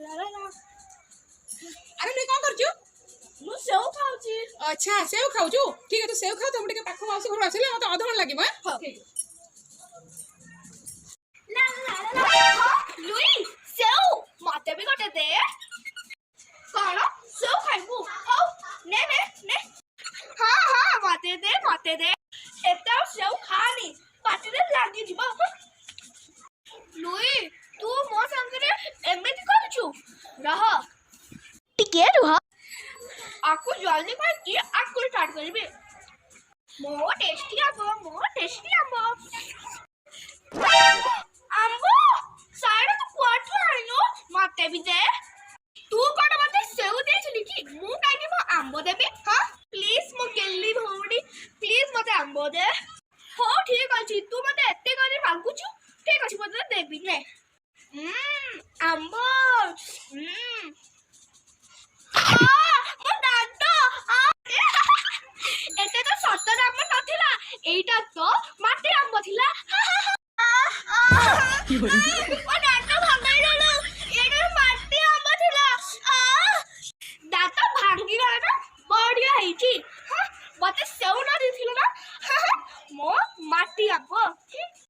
अरे नहीं कौन करछु मु सेव खाउची। अच्छा सेव खाउछु ठीक है तो सेव खाओ तुम टिके पाखो माउसी घर आसिले मते अध घंटा लागिबो हां ठीक ला ला ला ला लुई सेव मते भी गोटे दे कौन सेव खाइबू हाउ ने ने ने हां हां मते दे एता सेव खानी पाटी रे लागी जिबो लुई तू मो संगरे एमिति करछु रह टिके रुह आपको जल्दी कर कि आपको स्टार्ट करिबे मो टेस्टी आंबो आंबो साइड तो क्वार्टर आइनो मते भी दे तू कोन मते सेव देछली कि मु काई मो आंबो देबे हां प्लीज मो गेल्ली भौडी प्लीज मते आंबो दे हो ठीक अछि तू मते एते करे मांगुछु ठीक अछि मते देबी ने आंबो मो दांत एते तो सतर आंबो नथिला एटा तो माटी आंबो थिला ओ दांत भांगाई देलो एटा माटी आंबो थिला दांत भांगी गला ना बढ़िया हेची मते सेउ न दिथिलो ना मो माटी आंबो